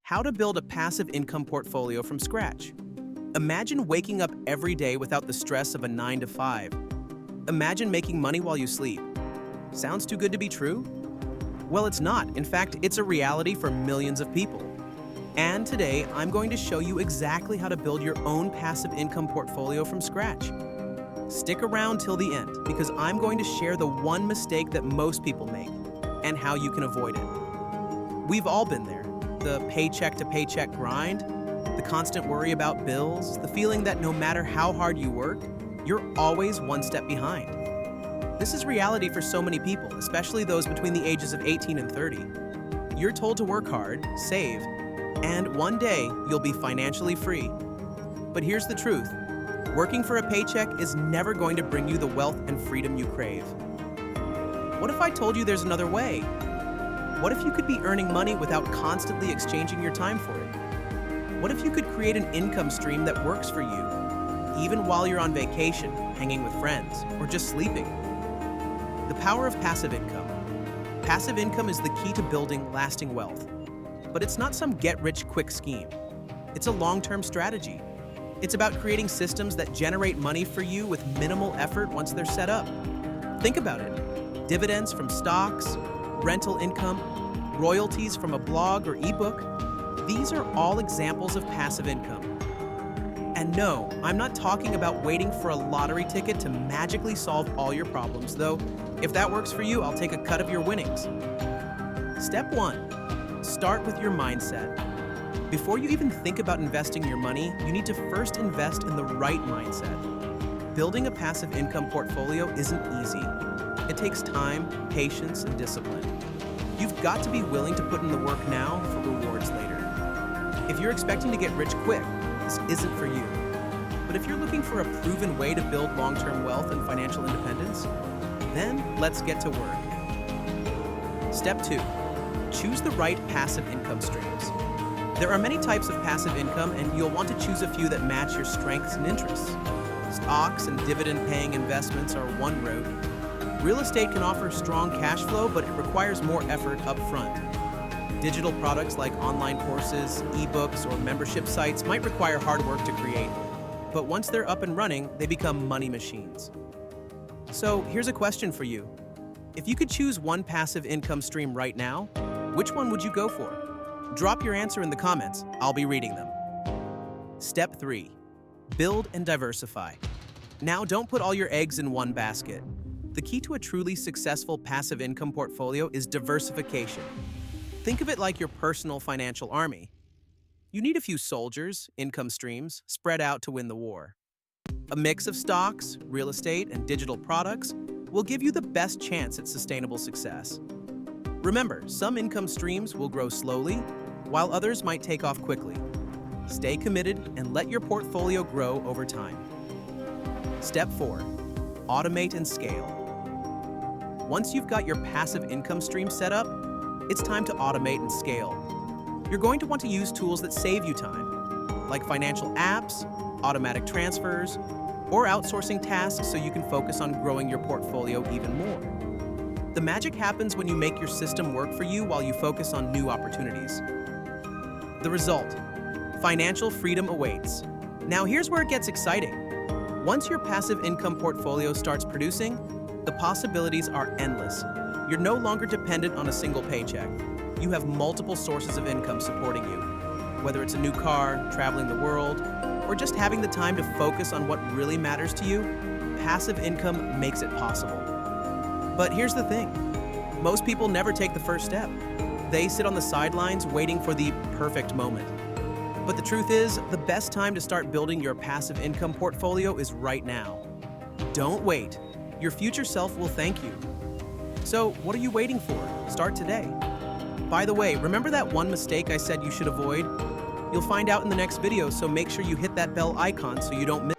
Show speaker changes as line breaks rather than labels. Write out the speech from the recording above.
How to build a passive income portfolio from scratch. Imagine waking up every day without the stress of a 9 to 5. Imagine making money while you sleep. Sounds too good to be true? Well, it's not. In fact, it's a reality for millions of people. And today, I'm going to show you exactly how to build your own passive income portfolio from scratch. Stick around till the end, because I'm going to share the one mistake that most people make and how you can avoid it. We've all been there. The paycheck-to-paycheck grind, the constant worry about bills, the feeling that no matter how hard you work, you're always one step behind. This is reality for so many people, especially those between the ages of 18 and 30. You're told to work hard, save, and one day you'll be financially free. But here's the truth. Working for a paycheck is never going to bring you the wealth and freedom you crave. What if I told you there's another way? What if you could be earning money without constantly exchanging your time for it? What if you could create an income stream that works for you, even while you're on vacation, hanging with friends, or just sleeping? The power of passive income. Passive income is the key to building lasting wealth. But it's not some get-rich-quick scheme. It's a long-term strategy. It's about creating systems that generate money for you with minimal effort once they're set up. Think about it. Dividends from stocks, rental income, royalties from a blog or ebook, these are all examples of passive income. And no, I'm not talking about waiting for a lottery ticket to magically solve all your problems, though if that works for you, I'll take a cut of your winnings. Step 1, start with your mindset. Before you even think about investing your money, you need to first invest in the right mindset. Building a passive income portfolio isn't easy. It takes time, patience, and discipline. You've got to be willing to put in the work now for rewards later. If you're expecting to get rich quick, this isn't for you. But if you're looking for a proven way to build long-term wealth and financial independence, then let's get to work. Step 2, choose the right passive income streams. There are many types of passive income, and you'll want to choose a few that match your strengths and interests. Stocks and dividend-paying investments are one route. Real estate can offer strong cash flow, but it requires more effort up front. Digital products like online courses, ebooks, or membership sites might require hard work to create, but once they're up and running, they become money machines. So here's a question for you. If you could choose one passive income stream right now, which one would you go for? Drop your answer in the comments. I'll be reading them. Step 3, build and diversify. Now, don't put all your eggs in one basket. The key to a truly successful passive income portfolio is diversification. Think of it like your personal financial army. You need a few soldiers, income streams, spread out to win the war. A mix of stocks, real estate, and digital products will give you the best chance at sustainable success. Remember, some income streams will grow slowly, while others might take off quickly. Stay committed and let your portfolio grow over time. Step 4, automate and scale. Once you've got your passive income stream set up, it's time to automate and scale. You're going to want to use tools that save you time, like financial apps, automatic transfers, or outsourcing tasks so you can focus on growing your portfolio even more. The magic happens when you make your system work for you while you focus on new opportunities. The result: financial freedom awaits. Now here's where it gets exciting. Once your passive income portfolio starts producing, the possibilities are endless. You're no longer dependent on a single paycheck. You have multiple sources of income supporting you. Whether it's a new car, traveling the world, or just having the time to focus on what really matters to you, passive income makes it possible. But here's the thing. Most people never take the first step. They sit on the sidelines waiting for the perfect moment. But the truth is, the best time to start building your passive income portfolio is right now. Don't wait. Your future self will thank you. So, what are you waiting for? Start today. By the way, remember that one mistake I said you should avoid? You'll find out in the next video, so make sure you hit that bell icon so you don't miss